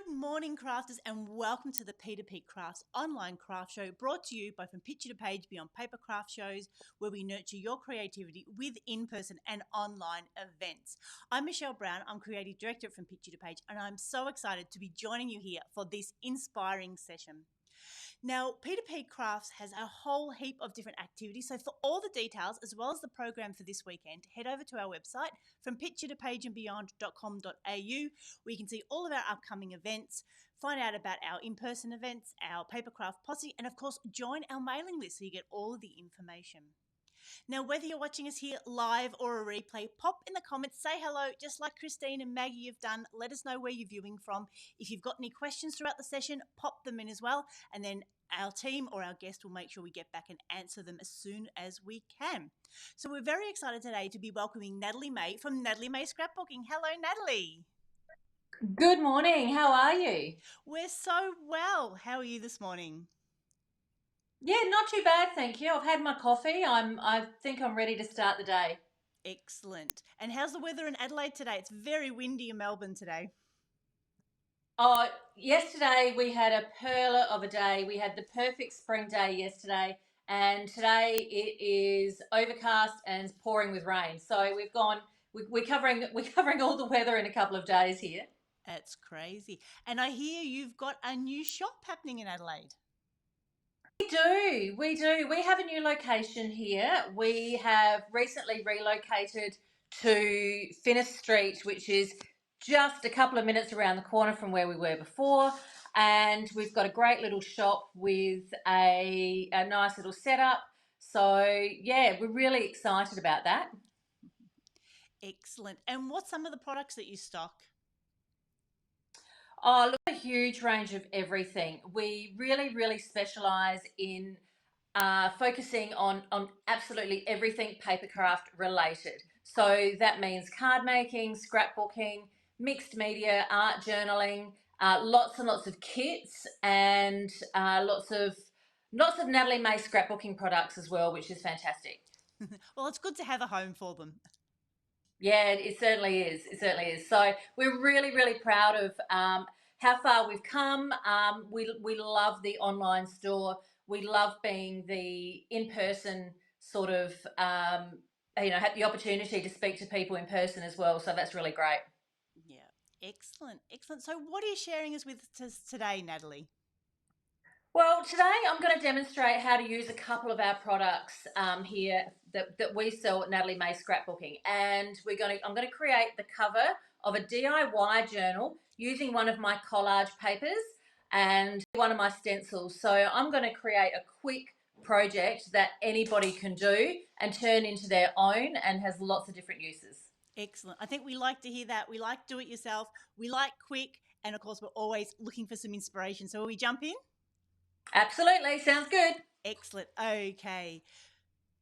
Good morning, crafters, and welcome to the P2PCrafts online craft show brought to you by From Picture to Page Beyond Papercraft shows, where we nurture your creativity with in-person and online events. I'm Michelle Brown. I'm Creative Director at From Picture to Page, and I'm so excited to be joining you here for this inspiring session. Now, P2PCrafts has a whole heap of different activities. So for all the details, as well as the program for this weekend, head over to our website, from picturetopageandbeyond.com.au, where you can see all of our upcoming events, find out about our in-person events, our Papercraft posse, and of course, join our mailing list so you get all of the information. Now, whether you're watching us here live or a replay, pop in the comments, say hello, just like Christine and Maggie have done. Let us know where you're viewing from. If you've got any questions throughout the session, pop them in as well, and then our team or our guest will make sure we get back and answer them as soon as we can. So we're very excited today to be welcoming Natalie May from Natalie May Scrapbooking. Hello, Natalie. Good morning. How are you? We're so well. How are you this morning? Yeah, not too bad, thank you. I've had my coffee. I think I'm ready to start the day. Excellent. And how's the weather in Adelaide today? It's very windy in Melbourne today. Oh, yesterday we had a perler of a day. We had the perfect spring day yesterday, and today it is overcast and pouring with rain. So we're covering all the weather in a couple of days here. That's crazy. And I hear you've got a new shop happening in Adelaide. We do. We have a new location here. We have recently relocated to Finnis Street, which is just a couple of minutes around the corner from where we were before. And we've got a great little shop with a nice little setup. So, yeah, we're really excited about that. Excellent. And what's some of the products that you stock? Oh, look, a huge range of everything. We really specialise in focusing on absolutely everything papercraft related. So that means card making, scrapbooking, mixed media, art journaling, lots and lots of kits, and lots of Natalie May scrapbooking products as well, which is fantastic. Well, it's good to have a home for them. Yeah, it certainly is. It certainly is. So we're really proud of how far we've come. We love the online store. We love being the in-person sort of, had the opportunity to speak to people in person as well. So that's really great. Yeah, excellent. So what are you sharing us with us today, Natalie? Well, today I'm going to demonstrate how to use a couple of our products here that we sell at Natalie May Scrapbooking, and I'm going to create the cover of a DIY journal using one of my collage papers and one of my stencils. So I'm going to create a quick project that anybody can do and turn into their own, and has lots of different uses. Excellent. I think we like to hear that. We like do it yourself. We like quick, and of course we're always looking for some inspiration. So will we jump in? Absolutely. Sounds good. Excellent. Okay.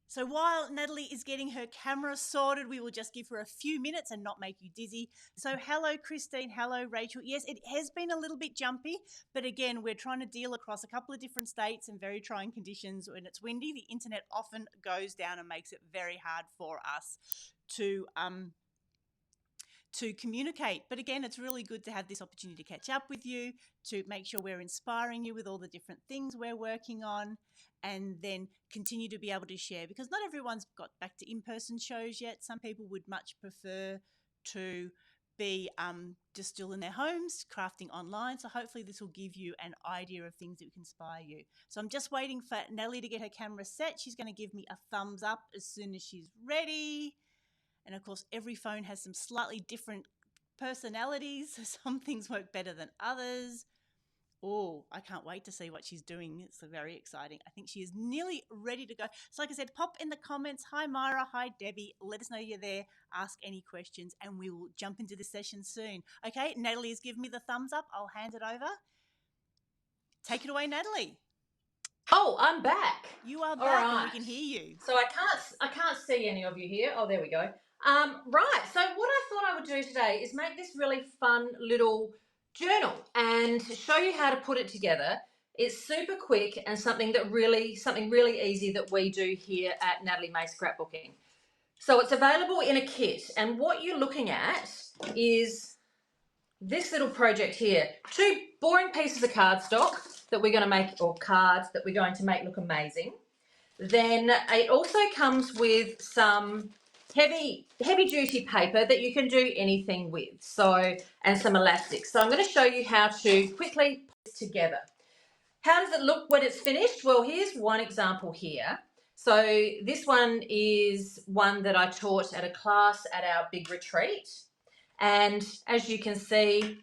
So while Natalie is getting her camera sorted, we will just give her a few minutes and not make you dizzy. So hello, Christine. Hello, Rachel. Yes, it has been a little bit jumpy, but again, we're trying to deal across a couple of different states and very trying conditions. When it's windy, the internet often goes down and makes it very hard for us to communicate. But again, it's really good to have this opportunity to catch up with you, to make sure we're inspiring you with all the different things we're working on, and then continue to be able to share, because not everyone's got back to in-person shows yet. Some people would much prefer to be just still in their homes crafting online. So hopefully this will give you an idea of things that can inspire you. So I'm just waiting for Natalie to get her camera set. She's going to give me a thumbs up as soon as she's ready. And of course, every phone has some slightly different personalities. Some things work better than others. Oh, I can't wait to see what she's doing. It's very exciting. I think she is nearly ready to go. So like I said, pop in the comments. Hi, Myra. Hi, Debbie. Let us know you're there. Ask any questions and we will jump into the session soon. Okay, Natalie has given me the thumbs up. I'll hand it over. Take it away, Natalie. Oh, I'm back. You are back. All right. And we can hear you. So I can't see any of you here. Oh, there we go. Right. So what I thought I would do today is make this really fun little journal and show you how to put it together. It's super quick and something really easy that we do here at Natalie May Scrapbooking. So it's available in a kit, and what you're looking at is this little project here. 2 boring pieces of cardstock that we're going to make, or cards that we're going to make look amazing. Then it also comes with some heavy duty paper that you can do anything with. So, and some elastic. So I'm going to show you how to quickly put this together. How does it look when it's finished? Well, here's one example here. So this one is one that I taught at a class at our big retreat. And as you can see,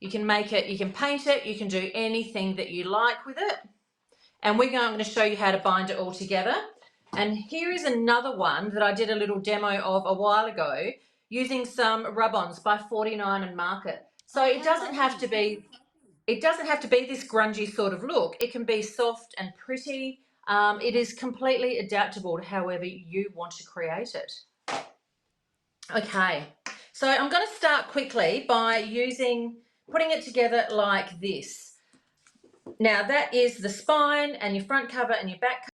you can make it, you can paint it, you can do anything that you like with it. And I'm going to show you how to bind it all together. And here is another one that I did a little demo of a while ago using some rub-ons by 49 and Market. So it doesn't have to be this grungy sort of look. It can be soft and pretty. It is completely adaptable to however you want to create it. Okay, so I'm going to start quickly by putting it together like this. Now that is the spine and your front cover and your back cover.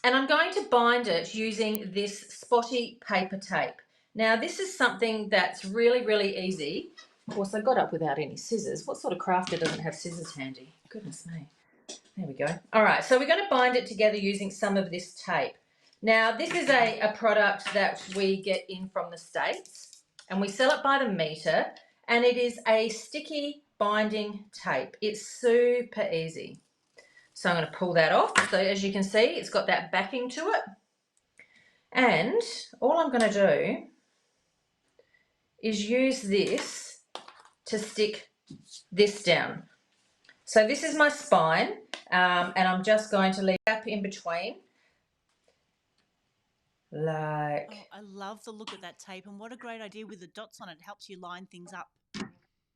And I'm going to bind it using this spotty paper tape. Now this is something that's really, really easy. Of course, I got up without any scissors. What sort of crafter doesn't have scissors handy? Goodness me. There we go. All right, so we're going to bind it together using some of this tape. Now, this is a product that we get in from the States, and we sell it by the metre, and it is a sticky binding tape. It's super easy. So I'm going to pull that off. So as you can see, it's got that backing to it. And all I'm going to do is use this to stick this down. So this is my spine, and I'm just going to leave a gap in between. Like. Oh, I love the look of that tape, and what a great idea with the dots on it. It helps you line things up.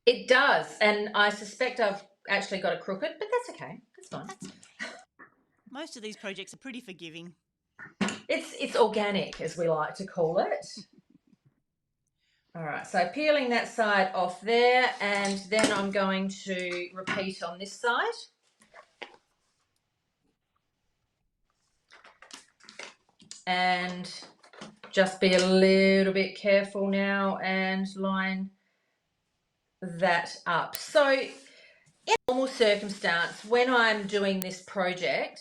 It does, and I suspect I've actually got it crooked, but that's okay. That's fine. That's okay. Most of these projects are pretty forgiving. It's organic, as we like to call it. All right, so peeling that side off there, and then I'm going to repeat on this side. And just be a little bit careful now and line that up. So in normal circumstance, when I'm doing this project,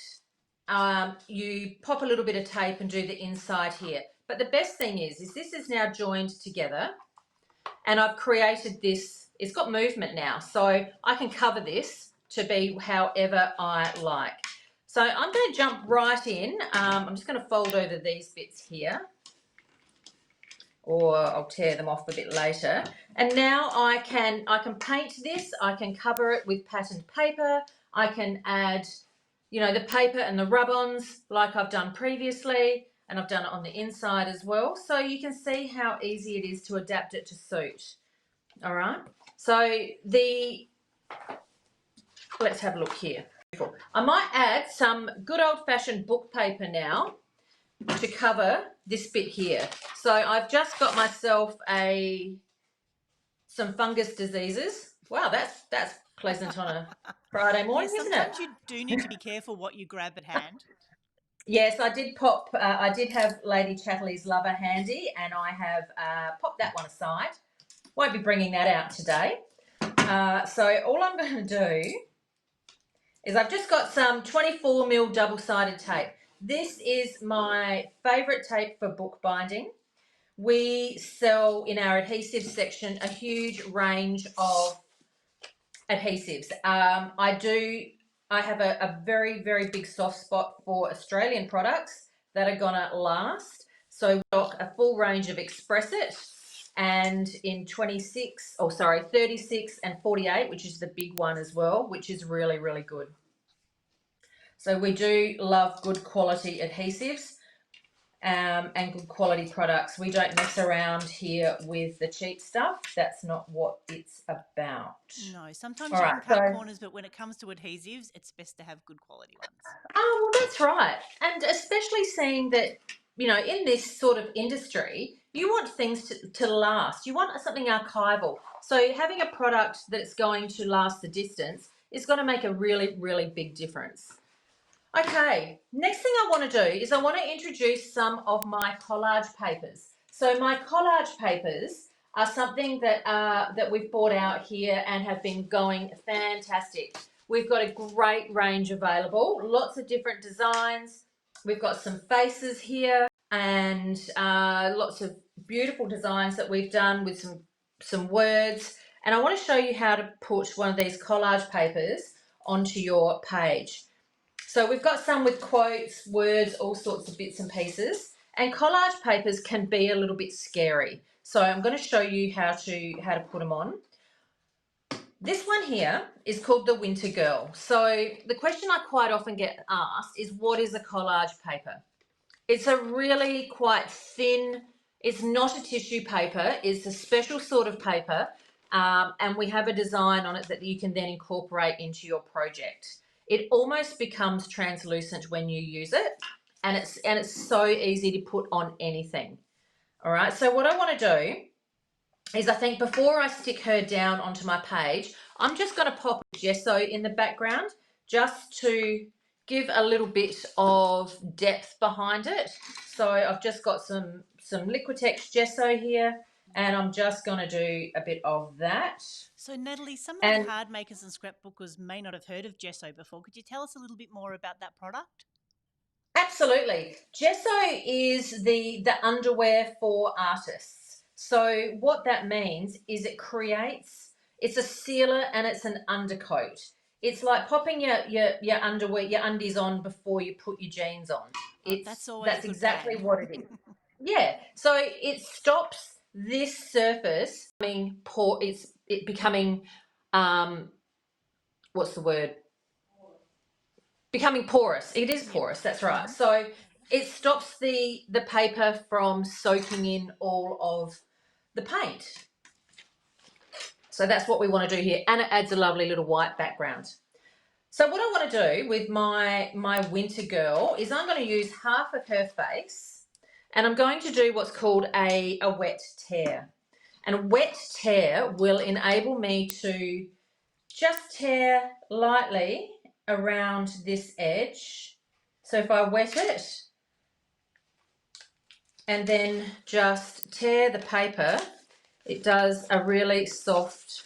you pop a little bit of tape and do the inside here. But the best thing is this is now joined together, and I've created this. It's got movement now, so I can cover this to be however I like. So I'm going to jump right in. I'm just going to fold over these bits here, or I'll tear them off a bit later. And now I can paint this. I can cover it with patterned paper. I can add, you know, the paper and the rub-ons like I've done previously, and I've done it on the inside as well. So you can see how easy it is to adapt it to suit. All right. So let's have a look here. I might add some good old-fashioned book paper now to cover this bit here. So I've just got myself some fungus diseases. Wow, that's pleasant on a Friday morning, isn't it? Sometimes you do need to be careful what you grab at hand. Yes, I did have Lady Chatterley's Lover handy, and I have popped that one aside. Won't be bringing that out today. So all I'm going to do is I've just got some 24mm double-sided tape. This is my favourite tape for bookbinding. We sell in our adhesive section a huge range of adhesives. I have a very, very big soft spot for Australian products that are gonna last. So we've got a full range of Express It, and in 36 and 48, which is the big one as well, which is really, really good. So we do love good quality adhesives and good quality products. We don't mess around here with the cheap stuff. That's not what it's about. No, sometimes you can cut corners, but when it comes to adhesives, it's best to have good quality ones. Oh, well, that's right. And especially seeing that, you know, in this sort of industry, you want things to last. You want something archival. So having a product that's going to last the distance is going to make a really, really big difference. Okay, next thing I want to do is I want to introduce some of my collage papers. So my collage papers are something that we've bought out here and have been going fantastic. We've got a great range available, lots of different designs. We've got some faces here and lots of beautiful designs that we've done with some words. And I want to show you how to put one of these collage papers onto your page. So we've got some with quotes, words, all sorts of bits and pieces. And collage papers can be a little bit scary. So I'm going to show you how to put them on. This one here is called the Winter Girl. So the question I quite often get asked is, what is a collage paper? It's a really quite thin, it's not a tissue paper, it's a special sort of paper, and we have a design on it that you can then incorporate into your project. It almost becomes translucent when you use it, and it's so easy to put on anything. All right, so what I want to do is, I think before I stick her down onto my page, I'm just going to pop gesso in the background just to give a little bit of depth behind it. So I've just got some Liquitex gesso here, and I'm just going to do a bit of that. So Natalie, some of the card makers and scrapbookers may not have heard of gesso before. Could you tell us a little bit more about that product? Absolutely. Gesso is the underwear for artists. So what that means is it's a sealer and it's an undercoat. It's like popping your underwear, your undies on before you put your jeans on. That's exactly what it is. Yeah. So it stops this surface becoming what's the word? Becoming porous. It is porous, that's right. So it stops the paper from soaking in all of the paint. So that's what we want to do here, and it adds a lovely little white background. So what I want to do with my Winter Girl is I'm going to use half of her face, and I'm going to do what's called a wet tear. And a wet tear will enable me to just tear lightly around this edge. So if I wet it and then just tear the paper, it does a really soft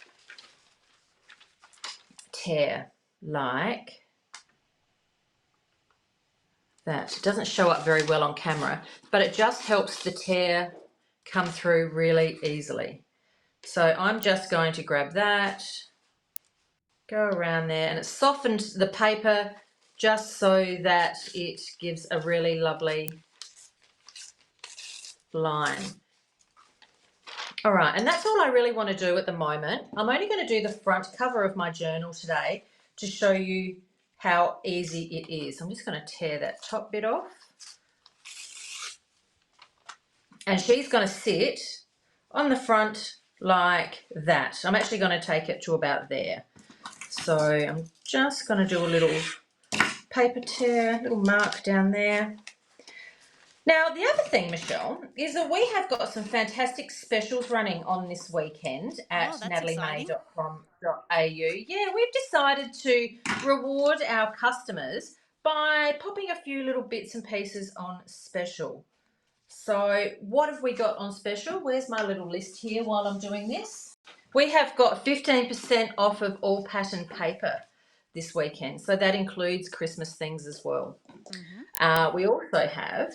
tear like that. It doesn't show up very well on camera, but it just helps the tear come through really easily. So I'm just going to grab that, go around there, and it softened the paper just so that it gives a really lovely line. All right, and that's all I really want to do at the moment. I'm only going to do the front cover of my journal today to show you how easy it is. I'm just going to tear that top bit off. And she's going to sit on the front like that. I'm actually going to take it to about there. So I'm just going to do a little paper tear, little mark down there. Now, the other thing, Michelle, is that we have got some fantastic specials running on this weekend at nataliemay.com.au. Yeah, we've decided to reward our customers by popping a few little bits and pieces on special. So what have we got on special? Where's my little list here while I'm doing this? We have got 15% off of all pattern paper this weekend. So that includes Christmas things as well. Mm-hmm. We also have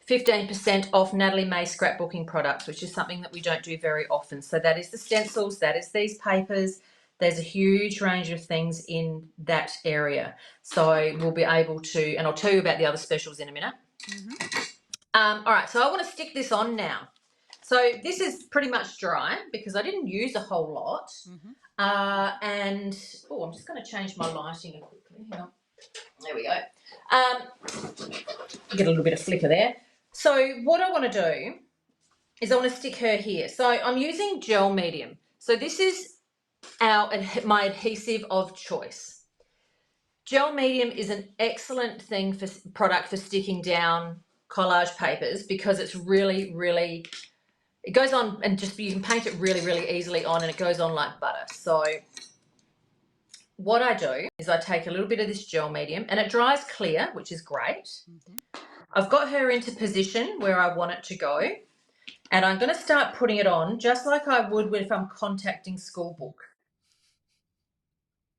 15% off Natalie May scrapbooking products, which is something that we don't do very often. So that is the stencils, that is these papers. There's a huge range of things in that area. So we'll be able to, and I'll tell you about the other specials in a minute. Mm-hmm. All right, so I want to stick this on now. So this is pretty much dry because I didn't use a whole lot. Mm-hmm. I'm just going to change my lighting quickly. Hang on. There we go. Get a little bit of flicker there. So what I want to do is I want to stick her here. So I'm using gel medium. So this is my adhesive of choice. Gel medium is an excellent product for sticking down collage papers because it's really, really, it goes on and you can paint it really, really easily on, and it goes on like butter. So what I do is I take a little bit of this gel medium, and it dries clear, which is great. Mm-hmm. I've got her into position where I want it to go. And I'm going to start putting it on just like I would if I'm contacting school book.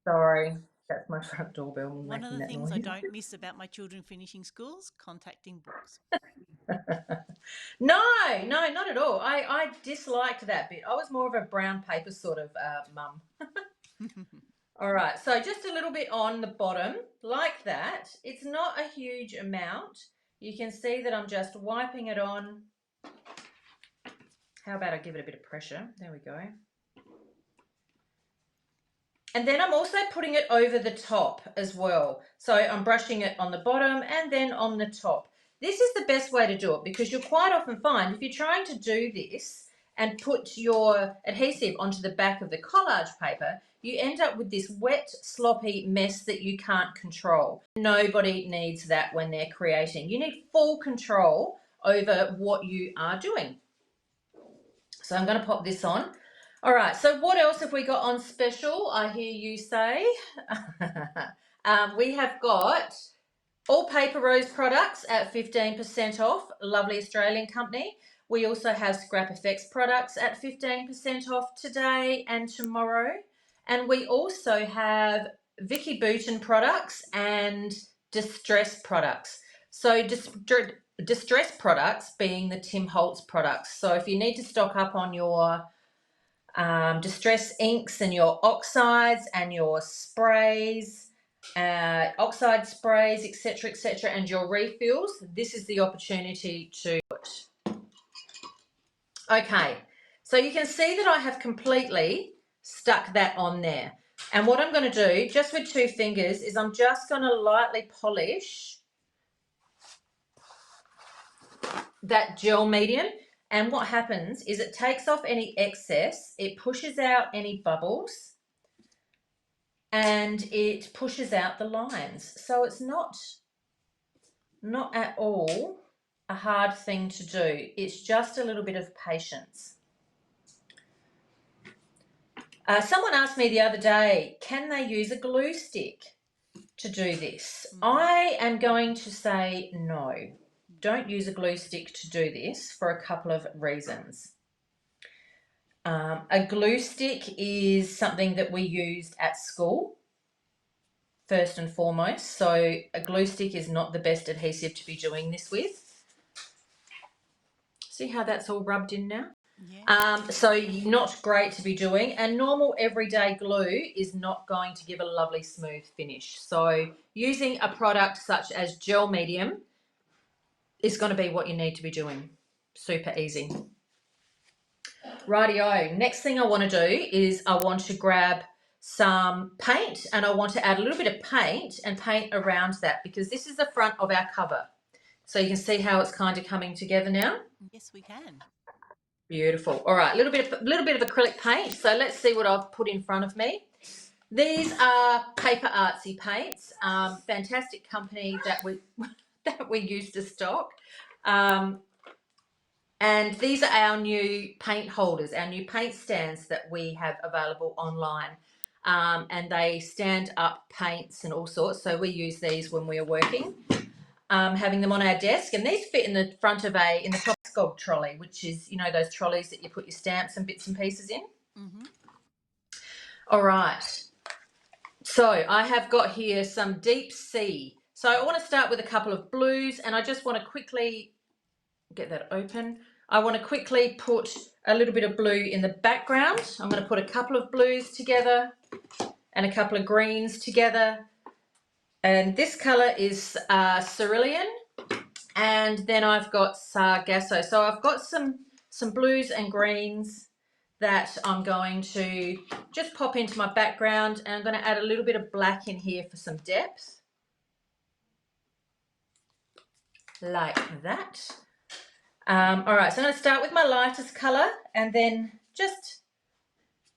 Sorry, that's my front doorbell One of making the that things noise. I don't miss about my children finishing schools, contacting books. No, not at all. I disliked that bit. I was more of a brown paper sort of mum. All right, so just a little bit on the bottom, like that. It's not a huge amount. You can see that I'm just wiping it on. How about I give it a bit of pressure? There we go. And then I'm also putting it over the top as well. So I'm brushing it on the bottom and then on the top. This is the best way to do it because you'll quite often find if you're trying to do this and put your adhesive onto the back of the collage paper, you end up with this wet, sloppy mess that you can't control. Nobody needs that when they're creating. You need full control over what you are doing. So I'm going to pop this on. All right, so what else have we got on special? I hear you say. We have got all Paper Rose products at 15% off, lovely Australian company. We also have Scrap Effects products at 15% off today and tomorrow. And we also have Vicky Bouton products and Distress products. So Distress products being the Tim Holtz products. So if you need to stock up on your distress inks and your oxides and your sprays, oxide sprays, etc., and your refills, this is the opportunity to do it. Okay, so you can see that I have completely stuck that on there. And what I'm going to do, just with 2 fingers, is I'm just going to lightly polish that gel medium. And what happens is it takes off any excess, it pushes out any bubbles, and it pushes out the lines. So it's not at all a hard thing to do. It's just a little bit of patience. Someone asked me the other day, can they use a glue stick to do this? I am going to say no. Don't use a glue stick to do this for a couple of reasons. A glue stick is something that we used at school, first and foremost. So a glue stick is not the best adhesive to be doing this with. See how that's all rubbed in now? Yeah. So not great to be doing, and normal everyday glue is not going to give a lovely smooth finish. So using a product such as gel medium is going to be what you need to be doing. Super easy. Rightio, next thing I want to do is I want to grab some paint, and I want to add a little bit of paint and paint around that because this is the front of our cover. So you can see how it's kind of coming together now. Yes, we can. Beautiful. All right, a little bit of acrylic paint. So let's see what I've put in front of me. These are Paper Artsy paints. Fantastic company that we used to stock. And these are our new paint holders, our new paint stands that we have available online. And they stand up paints and all sorts. So we use these when we are working, having them on our desk. And these fit in the front of in the top gold trolley, which is, you know, those trolleys that you put your stamps and bits and pieces in. All right. So I have got here some deep sea. So I want to start with a couple of blues, and I just want to quickly get that open. I want to quickly put a little bit of blue in the background. I'm going to put a couple of blues together and a couple of greens together. And this colour is cerulean. And then I've got Sargasso. So I've got some blues and greens that I'm going to just pop into my background, and I'm going to add a little bit of black in here for some depth. Like that. All right, so I'm going to start with my lightest colour and then just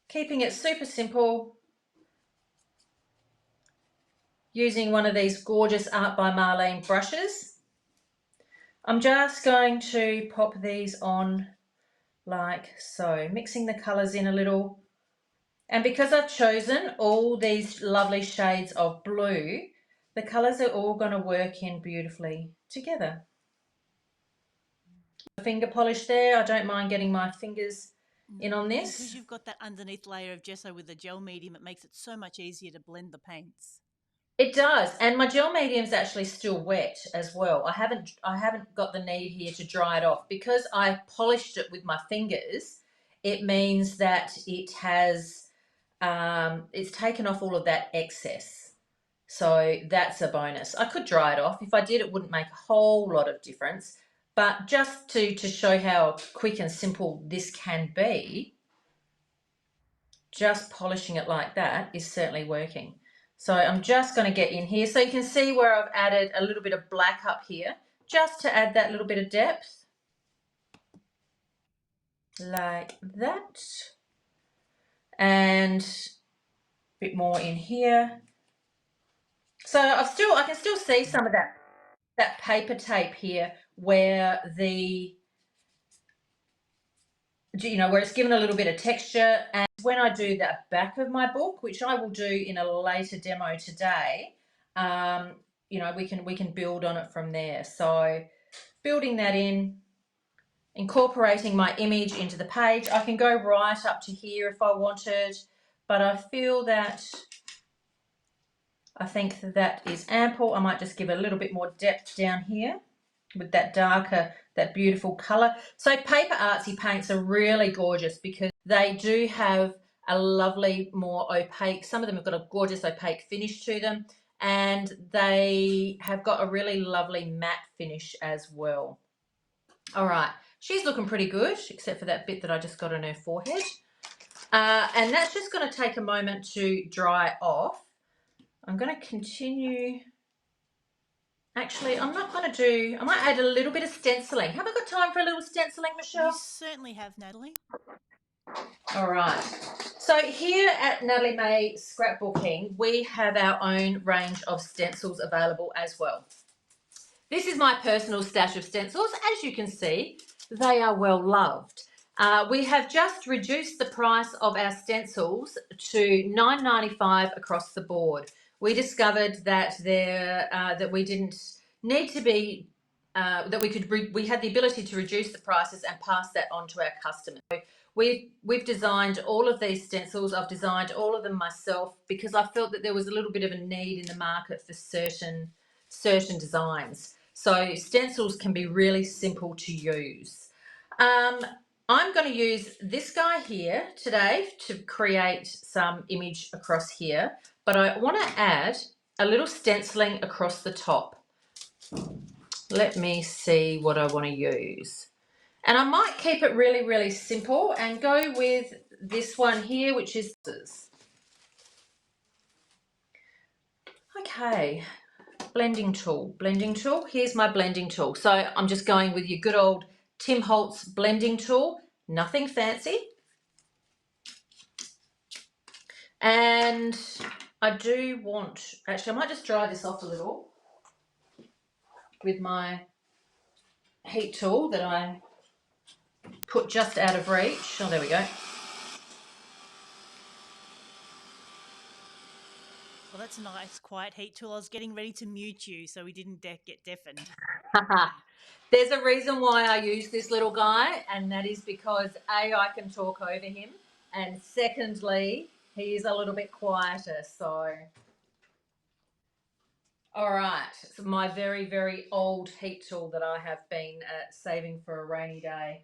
keeping it super simple, using one of these gorgeous Art by Marlene brushes. I'm just going to pop these on like so, mixing the colours in a little. And because I've chosen all these lovely shades of blue, the colours are all going to work in beautifully together. finger polish there. I don't mind getting my fingers in on And because this. you've got that underneath layer of gesso with the gel medium, it makes it so much easier to blend the paints. It does, and my gel medium's actually still wet as well. I haven't got the need here to dry it off because I polished it with my fingers. It means that it has it's taken off all of that excess. So that's a bonus. I could dry it off. If I did, it wouldn't make a whole lot of difference. But just to show how quick and simple this can be, just polishing it like that is certainly working. So I'm just going to get in here. So you can see where I've added a little bit of black up here, just to add that little bit of depth. Like that. And a bit more in here. So I can still see some of that paper tape here where where it's given a little bit of texture. And when I do the back of my book, which I will do in a later demo today, we can build on it from there. So building that in, incorporating my image into the page. I can go right up to here if I wanted, but I think that is ample. I might just give a little bit more depth down here with that darker, that beautiful colour. So paper artsy paints are really gorgeous because they do have a lovely, more opaque, some of them have got a gorgeous opaque finish to them, and they have got a really lovely matte finish as well. All right, she's looking pretty good, except for that bit that I just got on her forehead. And that's just going to take a moment to dry off. I'm going to continue. Actually, I'm not going to do, I might add a little bit of stenciling. Have I got time for a little stenciling, Michelle? You certainly have, Natalie. All right. So here at Natalie May Scrapbooking, we have our own range of stencils available as well. This is my personal stash of stencils. As you can see, they are well loved. We have just reduced the price of our stencils to $9.95 across the board. We discovered that that we didn't need to be that we had the ability to reduce the prices and pass that on to our customers. So we've designed all of these stencils. I've designed all of them myself because I felt that there was a little bit of a need in the market for certain designs. So stencils can be really simple to use. I'm going to use this guy here today to create some image across here, but I want to add a little stenciling across the top. Let me see what I want to use. And I might keep it really, really simple and go with this one here, which is this. Okay, blending tool. Here's my blending tool. So I'm just going with your good old Tim Holtz blending tool, nothing fancy. And I do want, actually I might just dry this off a little with my heat tool that I put just out of reach. Oh, there we go. Well, that's a nice, quiet heat tool. I was getting ready to mute you so we didn't get deafened. There's a reason why I use this little guy, and that is because A, I can talk over him, and secondly, he is a little bit quieter. So, all right, it's my very, very old heat tool that I have been saving for a rainy day.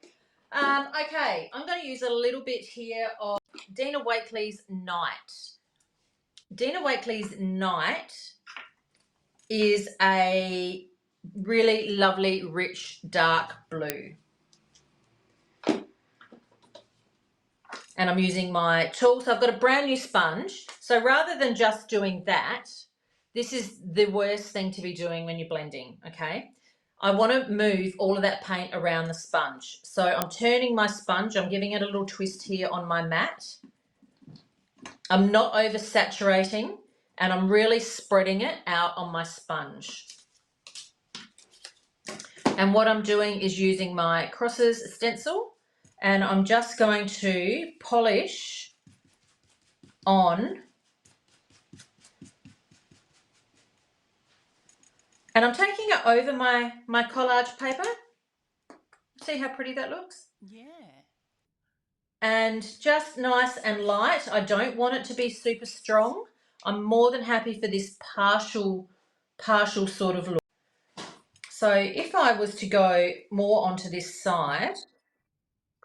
Okay, I'm going to use a little bit here of Dina Wakley's Night. Dina Wakley's Night is a really lovely, rich, dark blue. And I'm using my tool. So I've got a brand new sponge. So rather than just doing that, this is the worst thing to be doing when you're blending, okay? I want to move all of that paint around the sponge. So I'm turning my sponge. I'm giving it a little twist here on my mat. I'm not oversaturating, and I'm really spreading it out on my sponge. And what I'm doing is using my Crosses stencil, and I'm just going to polish on, and I'm taking it over my collage paper. See how pretty that looks? Yeah. And just nice and light. I don't want it to be super strong. I'm more than happy for this partial sort of look. So if I was to go more onto this side,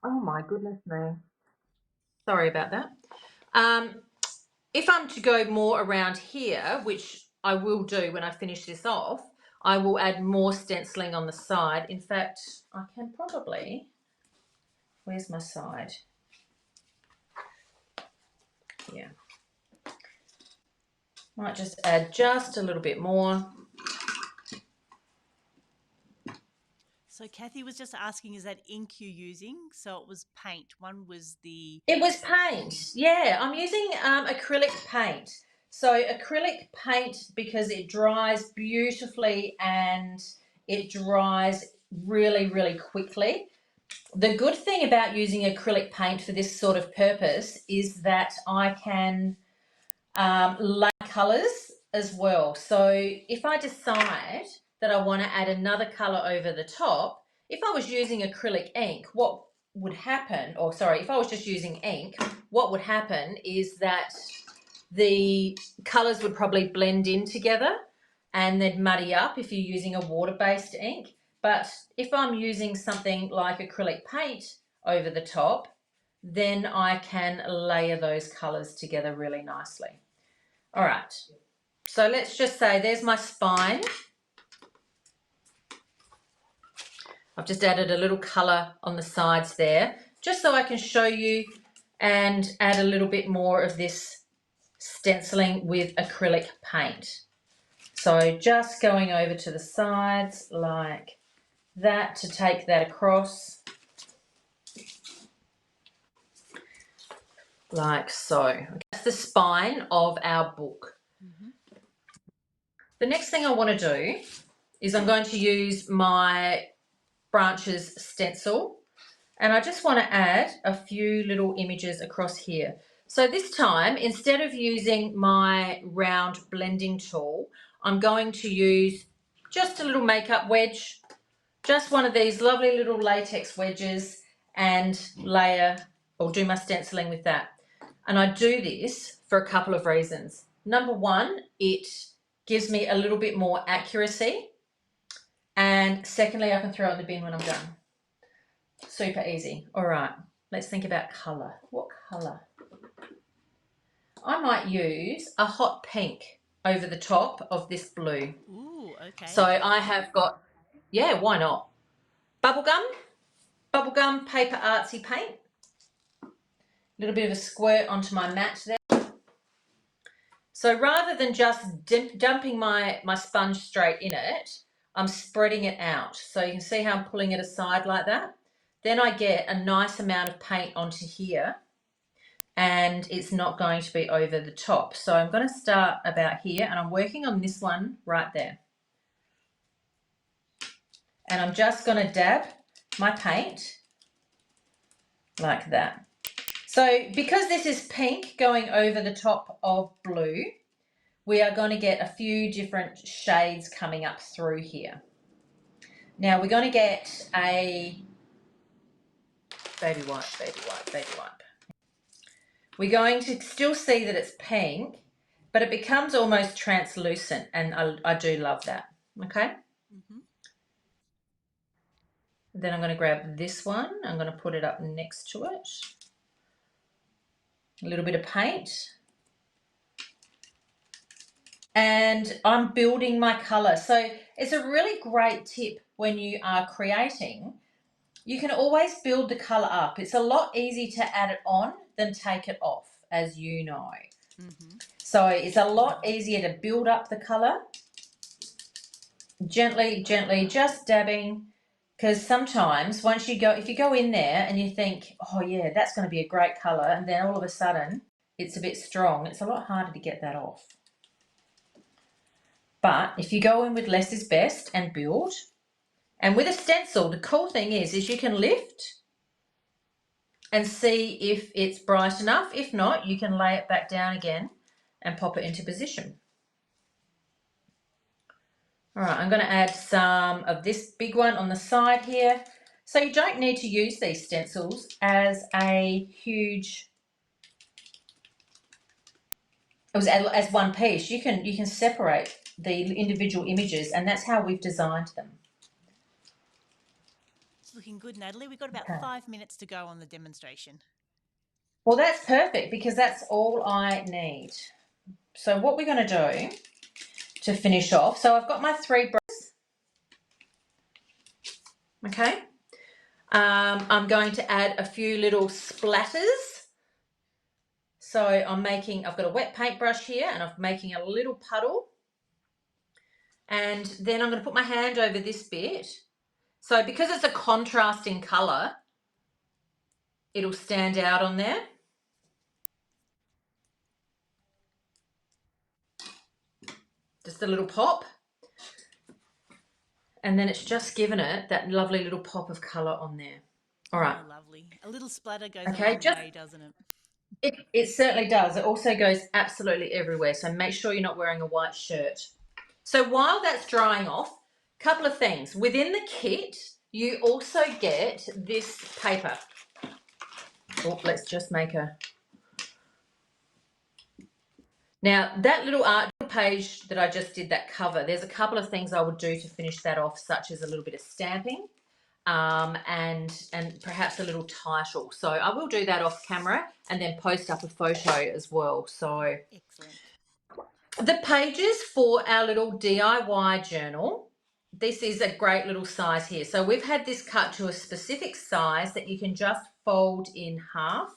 oh my goodness me. Sorry about that. If I'm to go more around here, which I will do when I finish this off, I will add more stenciling on the side. In fact, I can probably, where's my side? Yeah. Might just add just a little bit more. So Kathy was just asking, is that ink you're using? So it was paint. One was the... It was paint. Yeah, I'm using acrylic paint. So acrylic paint, because it dries beautifully and it dries really, really quickly. The good thing about using acrylic paint for this sort of purpose is that I can lay colours as well. So if I decide that I want to add another colour over the top, if I was using acrylic ink, what would happen, or sorry, if I was just using ink, what would happen is that the colours would probably blend in together and they'd muddy up if you're using a water-based ink. But if I'm using something like acrylic paint over the top, then I can layer those colours together really nicely. All right, so let's just say there's my spine. I've just added a little colour on the sides there, just so I can show you and add a little bit more of this stenciling with acrylic paint. So just going over to the sides like that to take that across, like so. That's the spine of our book. Mm-hmm. The next thing I want to do is I'm going to use my branches stencil, and I just want to add a few little images across here. So this time, instead of using my round blending tool, I'm going to use just a little makeup wedge, just one of these lovely little latex wedges, and layer or do my stenciling with that. And I do this for a couple of reasons. Number one, it gives me a little bit more accuracy. And secondly, I can throw it in the bin when I'm done. Super easy. All right, let's think about colour. What colour? I might use a hot pink over the top of this blue. Ooh, okay. So I have got, yeah, why not? Bubblegum paper artsy paint. A little bit of a squirt onto my mat there. So rather than just dumping my sponge straight in it, I'm spreading it out. So you can see how I'm pulling it aside like that. Then I get a nice amount of paint onto here and it's not going to be over the top. So I'm going to start about here and I'm working on this one right there. And I'm just going to dab my paint like that. So because this is pink going over the top of blue, we are going to get a few different shades coming up through here. Now we're going to get a baby wipe. We're going to still see that it's pink, but it becomes almost translucent, and I do love that. Okay. Mm-hmm. Then I'm going to grab this one. I'm going to put it up next to it. A little bit of paint. And I'm building my colour. So it's a really great tip when you are creating. You can always build the colour up. It's a lot easier to add it on than take it off, as you know. Mm-hmm. So it's a lot easier to build up the colour. Gently, just dabbing. Because sometimes once you go, if you go in there and you think, oh yeah, that's going to be a great colour, and then all of a sudden it's a bit strong, it's a lot harder to get that off. But if you go in with less is best and build, and with a stencil, the cool thing is you can lift and see if it's bright enough. If not, you can lay it back down again and pop it into position. All right, I'm going to add some of this big one on the side here. So you don't need to use these stencils as a huge, as one piece. You can separate the individual images, and that's how we've designed them. It's looking good, Natalie. We've got about Okay. 5 minutes to go on the demonstration. Well, that's perfect because that's all I need. So what we're going to do to finish off, so I've got my 3 brushes, okay? I'm going to add a few little splatters. So I've got a wet paintbrush here and I'm making a little puddle. And then I'm going to put my hand over this bit. So because it's a contrasting colour, it'll stand out on there. Just a little pop. And then it's just given it that lovely little pop of colour on there. All right. Oh, lovely. A little splatter goes a Okay, long way, doesn't it? It certainly does. It also goes absolutely everywhere. So make sure you're not wearing a white shirt. So while that's drying off, a couple of things. Within the kit, you also get this paper. Oh, let's just make a... Now, that little art page that I just did, that cover, there's a couple of things I would do to finish that off, such as a little bit of stamping and perhaps a little title. So I will do that off camera and then post up a photo as well. So excellent. The pages for our little DIY journal, this is a great little size here. So we've had this cut to a specific size that you can just fold in half.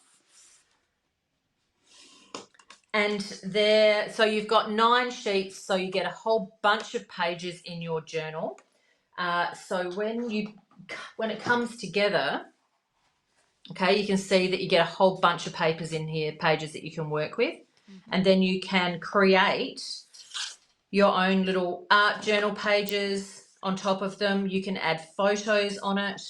And so you've got 9 sheets, so you get a whole bunch of pages in your journal. So when it comes together, okay, you can see that you get a whole bunch of papers in here, pages that you can work with. Mm-hmm. And then you can create your own little art journal pages on top of them. You can add photos on it.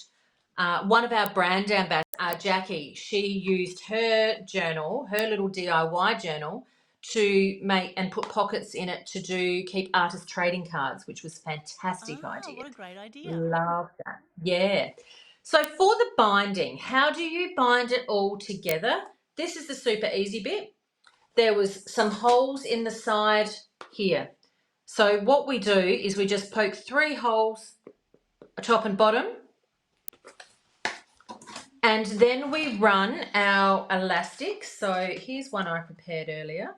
One of our brand ambassadors, Jackie, she used her journal, her little DIY journal, to make and put pockets in it to keep artist trading cards, which was a fantastic idea. What a great idea. Love that. Yeah. So for the binding, how do you bind it all together? This is the super easy bit. There was some holes in the side here. So what we do is we just poke 3 holes, top and bottom, and then we run our elastic. So here's one I prepared earlier.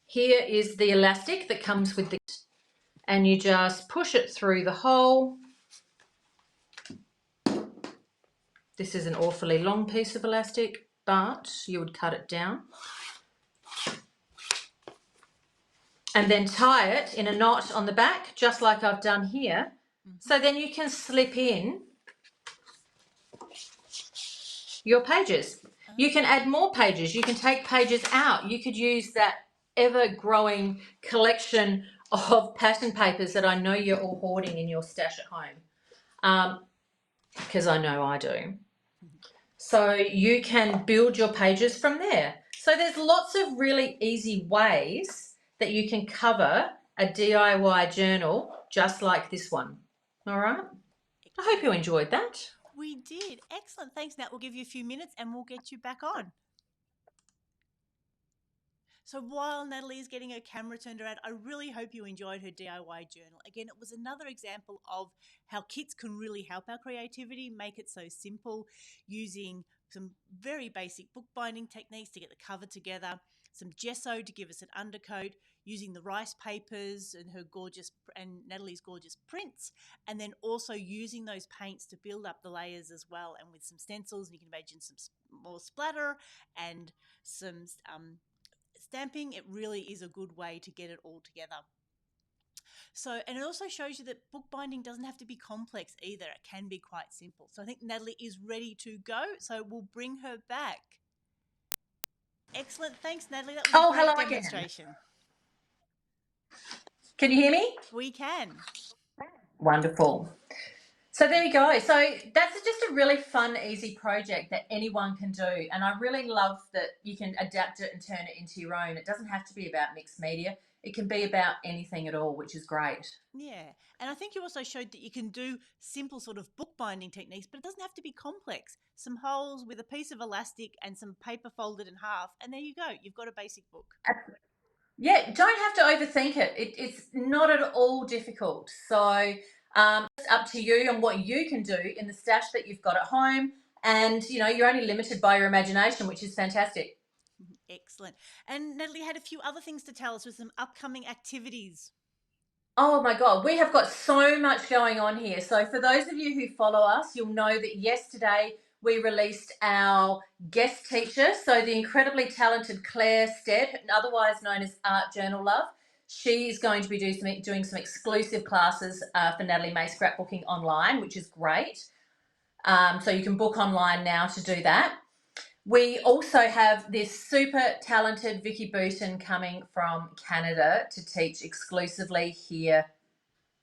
Here is the elastic that comes with the, and you just push it through the hole. This is an awfully long piece of elastic, but you would cut it down. And then tie it in a knot on the back, just like I've done here. Mm-hmm. So then you can slip in your pages. You can add more pages. You can take pages out. You could use that ever-growing collection of pattern papers that I know you're all hoarding in your stash at home, because I know I do. So you can build your pages from there. So there's lots of really easy ways that you can cover a DIY journal just like this one. All right? I hope you enjoyed that. We did. Excellent. Thanks, Nat. We'll give you a few minutes and we'll get you back on. So while Natalie is getting her camera turned around, I really hope you enjoyed her DIY journal. Again, it was another example of how kits can really help our creativity, make it so simple, using some very basic bookbinding techniques to get the cover together, some gesso to give us an undercoat, using the rice papers and Natalie's gorgeous prints, and then also using those paints to build up the layers as well, and with some stencils, and you can imagine some more splatter and some stamping. It really is a good way to get it all together. So, and it also shows you that bookbinding doesn't have to be complex either. It can be quite simple. So I think Natalie is ready to go. So we'll bring her back. Excellent. Thanks, Natalie. That was a great demonstration. Again. Can you hear me? We can. Wonderful. So there you go. So that's just a really fun, easy project that anyone can do. And I really love that you can adapt it and turn it into your own. It doesn't have to be about mixed media. It can be about anything at all, which is great. Yeah. And I think you also showed that you can do simple sort of bookbinding techniques, but it doesn't have to be complex. Some holes with a piece of elastic and some paper folded in half, and there you go. You've got a basic book. Yeah, don't have to overthink it. It's not at all difficult. So it's up to you and what you can do in the stash that you've got at home. And, you're only limited by your imagination, which is fantastic. Excellent. And Natalie had a few other things to tell us with some upcoming activities. Oh my God, we have got so much going on here. So, for those of you who follow us, you'll know that yesterday we released our guest teacher. So, the incredibly talented Claire Stead, otherwise known as Art Journal Love, she's going to be doing some exclusive classes for Natalie May Scrapbooking online, which is great. So, you can book online now to do that. We also have this super talented Vicky Booton coming from Canada to teach exclusively here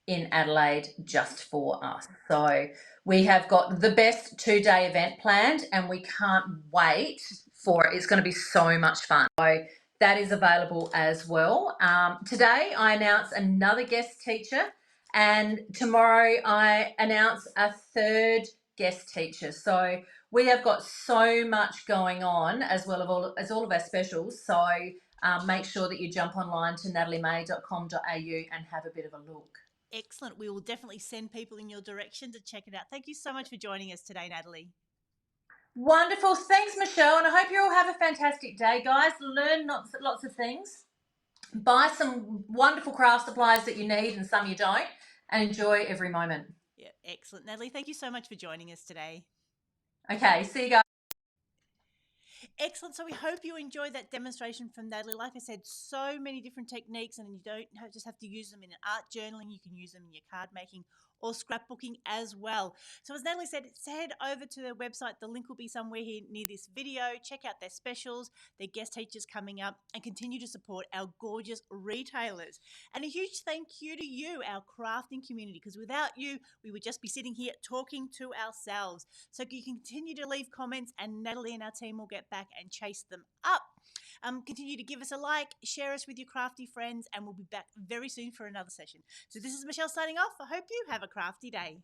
in Adelaide just for us. So we have got the best 2-day event planned and we can't wait for it. It's going to be so much fun. So that is available as well. Today I announce another guest teacher, and tomorrow I announce a third guest teacher. So we have got so much going on as well as all of our specials. So make sure that you jump online to nataliemay.com.au and have a bit of a look. Excellent. We will definitely send people in your direction to check it out. Thank you so much for joining us today, Natalie. Wonderful. Thanks, Michelle. And I hope you all have a fantastic day, guys. Learn lots of things. Buy some wonderful craft supplies that you need and some you don't. And enjoy every moment. Yeah, excellent. Natalie, thank you so much for joining us today. Okay, see you guys. Excellent. So we hope you enjoyed that demonstration from Natalie. Like I said, so many different techniques, and you don't just have to use them in art journaling. You can use them in your card making or scrapbooking as well. So as Natalie said, head over to their website. The link will be somewhere here near this video. Check out their specials, their guest teachers coming up, and continue to support our gorgeous retailers. And a huge thank you to you, our crafting community, because without you, we would just be sitting here talking to ourselves. So you can continue to leave comments, and Natalie and our team will get back and chase them up. Continue to give us a like, share us with your crafty friends, and we'll be back very soon for another session. So this is Michelle signing off. I hope you have a crafty day.